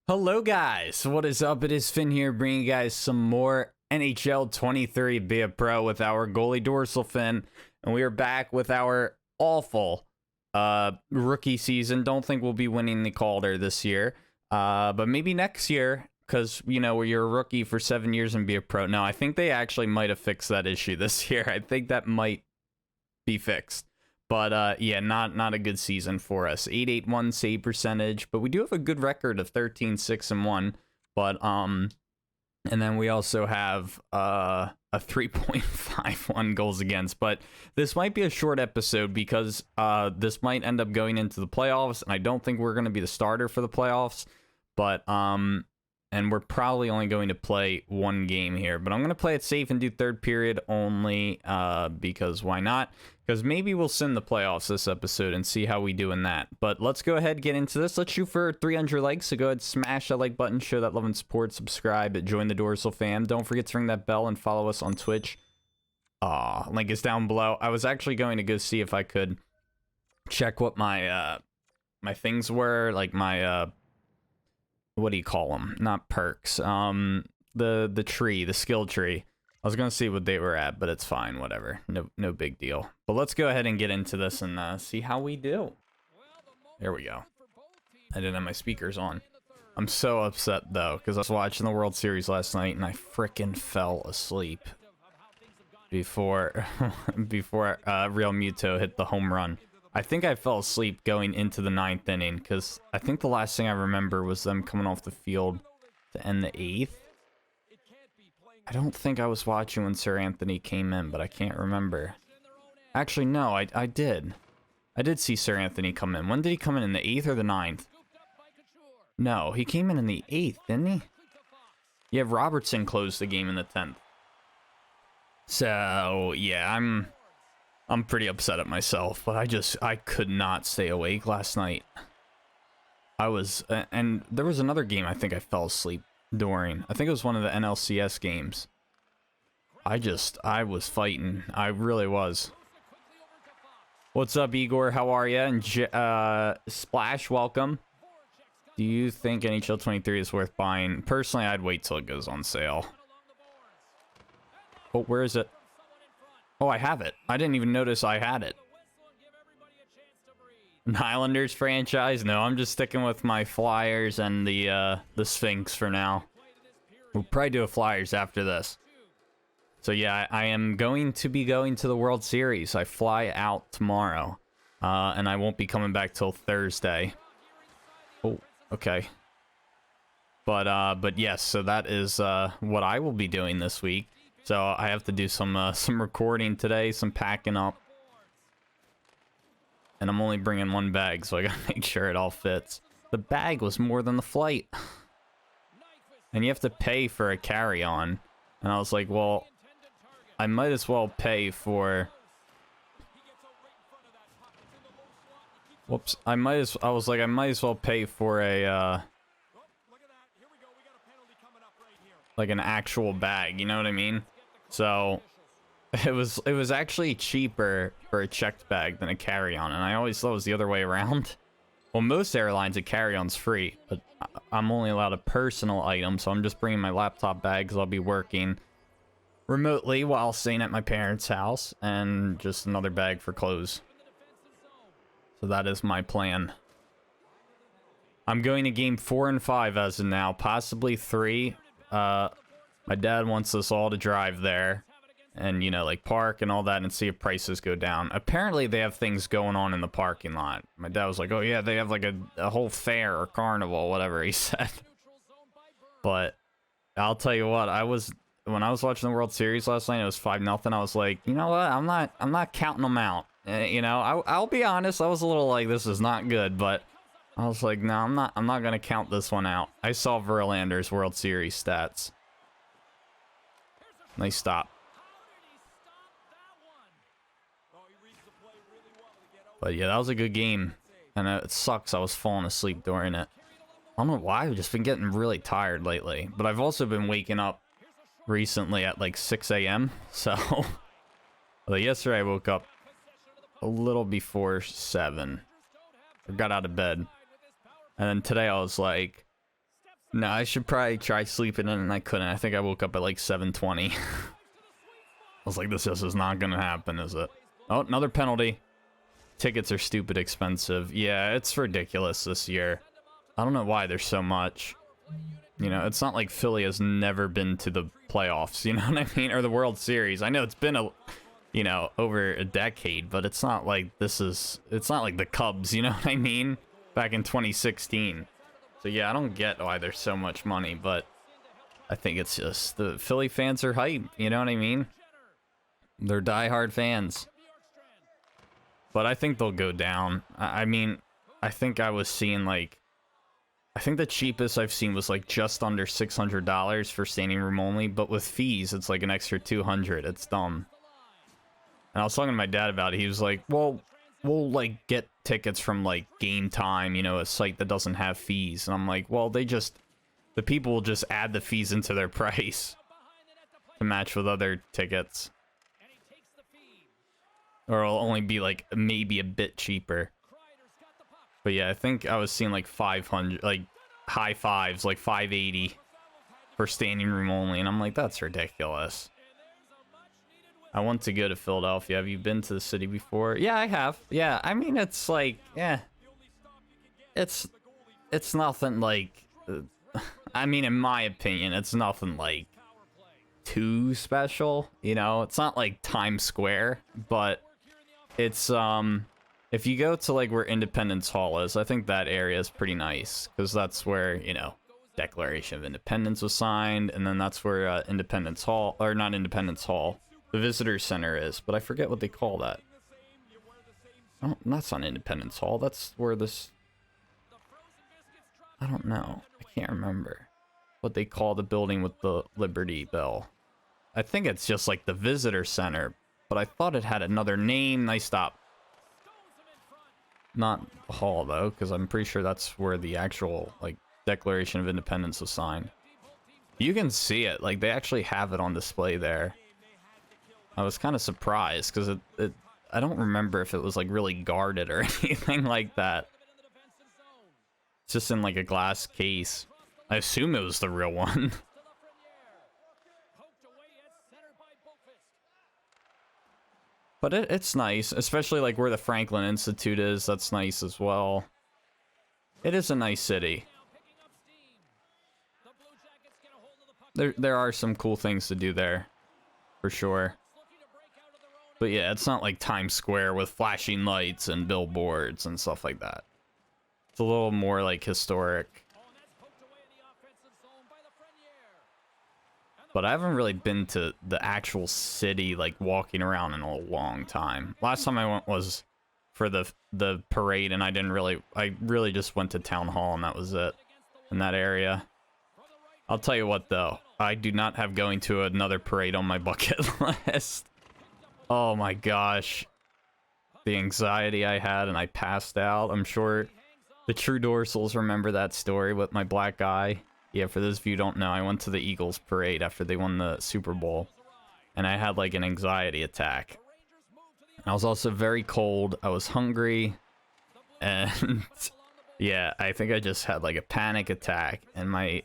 Hello guys, what is up? It is Finn here bringing you guys some more NHL 23 Be a Pro with our goalie Dorsal Finn, and we are back with our awful rookie season. Don't think we'll be winning the Calder this year, but maybe next year, because you know you're a rookie for 7 years and be a pro. No, I think they actually might have fixed that issue this year. I think that might be fixed. But yeah, not a good season for us. 881 save percentage, but we do have a good record of 13-6-1. But and then we also have a 3.51 goals against. But this might be a short episode because this might end up going into the playoffs, and I don't think we're going to be the starter for the playoffs. But and we're probably only going to play one game here, but I'm going to play it safe and do third period only because why not? Because maybe we'll send the playoffs this episode and see how we do in that. But let's go ahead and get into this. Let's shoot for 300 likes, so go ahead, smash that like button, show that love and support, subscribe, join the Dorsal fam. Don't forget to ring that bell and follow us on Twitch. Link is down below. I was actually going to go see if I could check what my my things were, like my what do you call them? Not perks. The tree, the skill tree. I was gonna see what they were at, but it's fine, whatever. No big deal. But let's go ahead and get into this and see how we do. There we go. I didn't have my speakers on. I'm so upset though, because I was watching the World Series last night and I frickin' fell asleep before Real Muto hit the home run. I think I fell asleep going into the 9th inning because I think the last thing I remember was them coming off the field to end the 8th. I don't think I was watching when Sir Anthony came in, but I can't remember. Actually, no, I did. I did see Sir Anthony come in. When did he come in the 8th or the 9th? No, he came in the 8th, didn't he? Yeah, Robertson closed the game in the 10th. So, yeah, I'm pretty upset at myself, but I could not stay awake last night. I was, and there was another game I think I fell asleep during. I think it was one of the NLCS games. I was fighting. I really was. What's up, Igor? How are you? And Splash, welcome. Do you think NHL 23 is worth buying? Personally, I'd wait till it goes on sale. Oh, where is it? Oh, I have it. I didn't even notice I had it. An Islanders franchise? No, I'm just sticking with my Flyers and the Sphinx for now. We'll probably do a Flyers after this. So yeah, I am going to be going to the World Series. I fly out tomorrow, and I won't be coming back till Thursday. Oh, okay. But yes, so that is what I will be doing this week. So I have to do some recording today, some packing up. And I'm only bringing one bag, so I gotta make sure it all fits. The bag was more than the flight. And you have to pay for a carry-on. And I was like, well, I might as well pay for... Whoops. I was like, I might as well pay for a, like an actual bag, you know what I mean? So it was actually cheaper for a checked bag than a carry-on, and I always thought it was the other way around. Well, most airlines a carry-on's free, but I'm only allowed a personal item, so I'm just bringing my laptop bag because I'll be working remotely while staying at my parents' house, and just another bag for clothes. So that is my plan. I'm going to game 4 and 5 as of now, possibly 3. My dad wants us all to drive there and, you know, like park and all that and see if prices go down. Apparently they have things going on in the parking lot. My dad was like, oh yeah, they have like a whole fair or carnival, whatever he said. But I'll tell you what, when I was watching the World Series last night, it was 5-0. I was like, you know what? I'm not counting them out. You know, I'll be honest, I was a little like, this is not good, but I was like, no, I'm not going to count this one out. I saw Verlander's World Series stats. Nice stop. But yeah, that was a good game. And it sucks I was falling asleep during it. I don't know why, I've just been getting really tired lately. But I've also been waking up recently at like 6 a.m. So, well, yesterday I woke up a little before 7. I got out of bed. And then today I was like, No, I should probably try sleeping in, and I couldn't. I think I woke up at like 7:20. I was like, this just is not gonna happen, is it? Oh, another penalty. Tickets are stupid expensive. Yeah, it's ridiculous this year. I don't know why there's so much. You know, it's not like Philly has never been to the playoffs, you know what I mean? Or the World Series. I know it's been you know, over a decade, but it's not like it's not like the Cubs, you know what I mean? Back in 2016. So yeah, I don't get why there's so much money, but I think it's just the Philly fans are hype, you know what I mean? They're diehard fans. But I think they'll go down. I mean, I think I was seeing like, I think the cheapest I've seen was like just under $600 for standing room only, but with fees, it's like an extra $200. It's dumb. And I was talking to my dad about it. He was like, well, we'll like get tickets from like Game Time, you know, a site that doesn't have fees. And I'm like, well, the people will just add the fees into their price to match with other tickets. Or it'll only be like maybe a bit cheaper. But yeah, I think I was seeing like 500, like high fives, like 580 for standing room only. And I'm like, that's ridiculous. I want to go to Philadelphia. Have you been to the city before? Yeah, I have. Yeah, I mean, it's like, yeah. It's nothing like, I mean, in my opinion, it's nothing like too special. You know, it's not like Times Square, but it's, if you go to like where Independence Hall is, I think that area is pretty nice because that's where, you know, Declaration of Independence was signed, and then that's where Independence Hall, or not Independence Hall, the Visitor Center is, but I forget what they call that. Oh, that's not Independence Hall. That's where this, I don't know. I can't remember what they call the building with the Liberty Bell. I think it's just like the Visitor Center, but I thought it had another name. Nice stop. Not the hall though, because I'm pretty sure that's where the actual like Declaration of Independence was signed. You can see it, like they actually have it on display there. I was kind of surprised because I don't remember if it was like really guarded or anything like that. It's just in like a glass case. I assume it was the real one. But it's nice, especially like where the Franklin Institute is. That's nice as well. It is a nice city. There are some cool things to do there, for sure. But yeah, it's not like Times Square with flashing lights and billboards and stuff like that. It's a little more like historic. But I haven't really been to the actual city, like walking around in a long time. Last time I went was for the parade, and I really just went to Town Hall, and that was it in that area. I'll tell you what though, I do not have going to another parade on my bucket list. Oh my gosh. The anxiety I had, and I passed out. I'm sure the true Dorsals remember that story with my black eye. Yeah, for those of you who don't know, I went to the Eagles parade after they won the Super Bowl, and I had like an anxiety attack. I was also very cold. I was hungry, and yeah, I think I just had like a panic attack, and I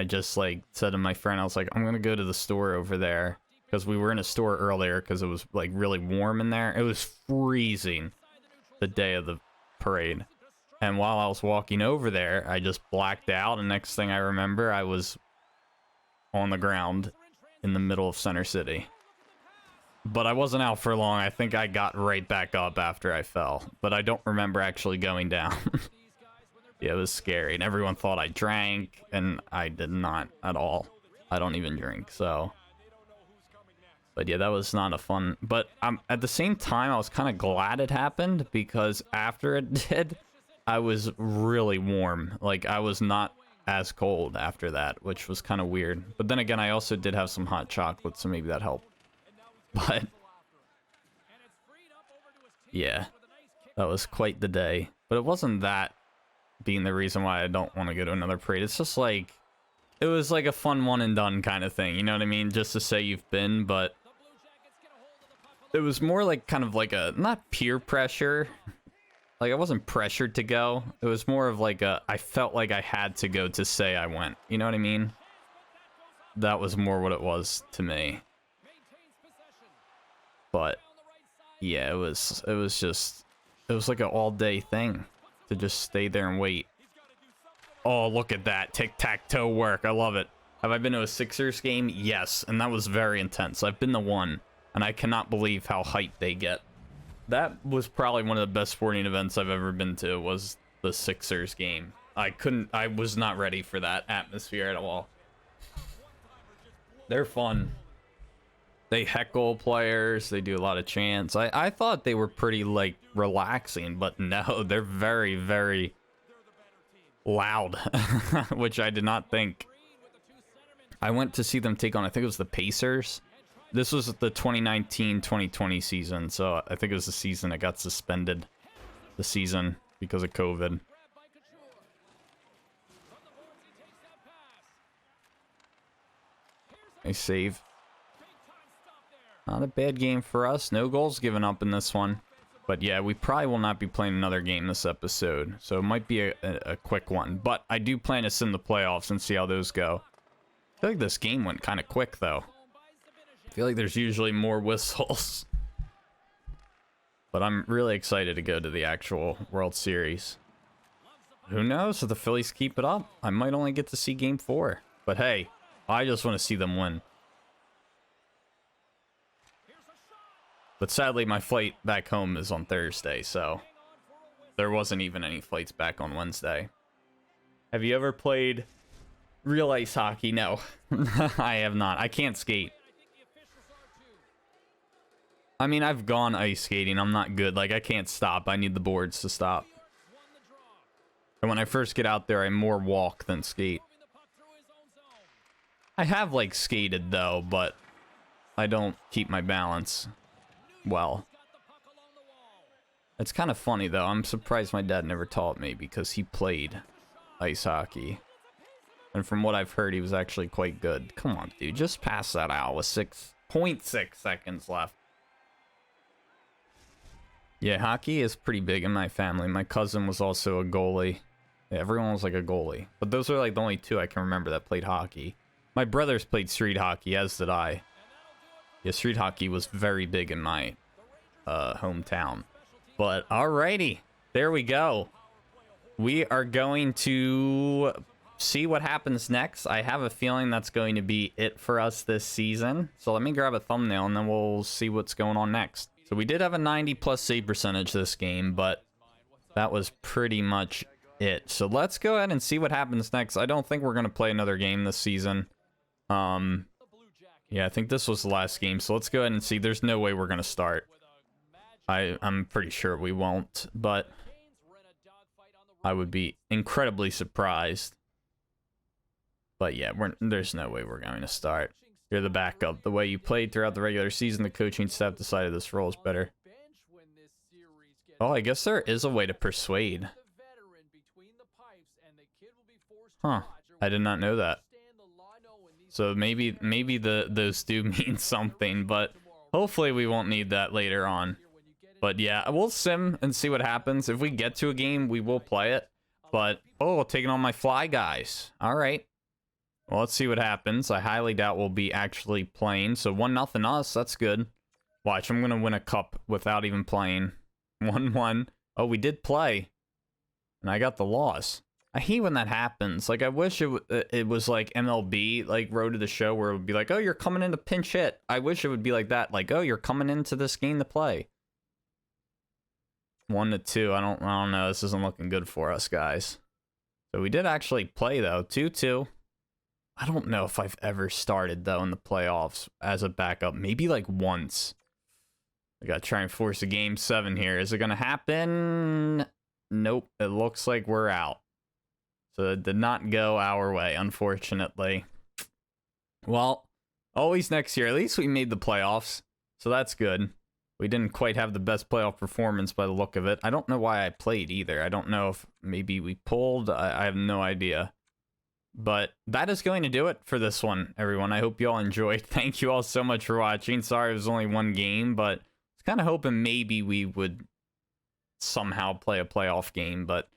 just like said to my friend, I was like, I'm gonna go to the store over there, because we were in a store earlier because it was like really warm in there. It was freezing the day of the parade. And while I was walking over there, I just blacked out, and next thing I remember, I was on the ground in the middle of Center City. But I wasn't out for long. I think I got right back up after I fell, but I don't remember actually going down. Yeah, it was scary, and everyone thought I drank, and I did not at all. I don't even drink, so. But yeah, that was not a fun, but at the same time, I was kind of glad it happened, because after it did, I was really warm. Like, I was not as cold after that, which was kind of weird. But then again, I also did have some hot chocolate, so maybe that helped. But yeah, that was quite the day. But it wasn't that being the reason why I don't want to go to another parade. It's just like, it was like a fun one and done kind of thing, you know what I mean? Just to say you've been, but it was more like kind of like a, not peer pressure, Like, I wasn't pressured to go. It was more of like I felt like I had to go to say I went. You know what I mean? That was more what it was to me. But yeah, it was like an all-day thing to just stay there and wait. Oh, look at that tic-tac-toe work. I love it. Have I been to a Sixers game? Yes, and that was very intense. I've been to one, and I cannot believe how hyped they get. That was probably one of the best sporting events I've ever been to, was the Sixers game. I was not ready for that atmosphere at all. They're fun. They heckle players. They do a lot of chants. I thought they were pretty, like, relaxing, but no, they're very, very loud, which I did not think. I went to see them take on, I think it was the Pacers. This was the 2019-2020 season, so I think it was the season that got suspended. The season because of COVID. Nice save. Not a bad game for us. No goals given up in this one. But yeah, we probably will not be playing another game this episode. So it might be a quick one. But I do plan to sim the playoffs and see how those go. I feel like this game went kind of quick, though. I feel like there's usually more whistles. But I'm really excited to go to the actual World Series. Who knows if the Phillies keep it up? I might only get to see Game 4. But hey, I just want to see them win. But sadly, my flight back home is on Thursday, so there wasn't even any flights back on Wednesday. Have you ever played real ice hockey? No, I have not. I can't skate. I mean, I've gone ice skating. I'm not good. Like, I can't stop. I need the boards to stop. And when I first get out there, I more walk than skate. I have, like, skated, though, but I don't keep my balance well. It's kind of funny, though. I'm surprised my dad never taught me because he played ice hockey. And from what I've heard, he was actually quite good. Come on, dude. Just pass that out with 6.6 seconds left. Yeah, hockey is pretty big in my family. My cousin was also a goalie. Yeah, everyone was like a goalie. But those are like the only two I can remember that played hockey. My brothers played street hockey, as did I. Yeah, street hockey was very big in my hometown. But alrighty, there we go. We are going to see what happens next. I have a feeling that's going to be it for us this season. So let me grab a thumbnail and then we'll see what's going on next. So we did have a 90+ save percentage this game, but that was pretty much it. So let's go ahead and see what happens next. I don't think we're going to play another game this season. Yeah, I think this was the last game, so let's go ahead and see. There's no way we're going to start. I'm pretty sure we won't, but I would be incredibly surprised. But yeah, there's no way we're going to start. You're the backup. The way you played throughout the regular season, the coaching staff decided this role is better. Oh, I guess there is a way to persuade. Huh. I did not know that. So maybe those do mean something, but hopefully we won't need that later on. But yeah, we'll sim and see what happens. If we get to a game, we will play it. But, oh, taking on my fly guys. All right. Well, let's see what happens. I highly doubt we'll be actually playing. So 1-0 us. That's good. Watch, I'm going to win a cup without even playing. 1-1. Oh, we did play. And I got the loss. I hate when that happens. Like, I wish it was like MLB, like Road to the Show, where it would be like, oh, you're coming in to pinch hit. I wish it would be like that. Like, oh, you're coming into this game to play. 1-2. I don't know. This isn't looking good for us, guys. So we did actually play, though. 2-2. I don't know if I've ever started, though, in the playoffs as a backup. Maybe, like, once. I gotta try and force a game 7 here. Is it gonna happen? Nope. It looks like we're out. So it did not go our way, unfortunately. Well, always next year. At least we made the playoffs. So that's good. We didn't quite have the best playoff performance by the look of it. I don't know why I played either. I don't know if maybe we pulled. I have no idea. But that is going to do it for this one, everyone. I hope you all enjoyed. Thank you all so much for watching. Sorry it was only one game, but I was kind of hoping maybe we would somehow play a playoff game, but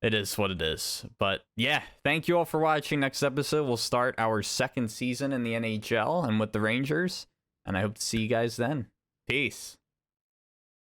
it is what it is. But yeah, thank you all for watching. Next episode, we'll start our second season in the NHL and with the Rangers. And I hope to see you guys then. Peace.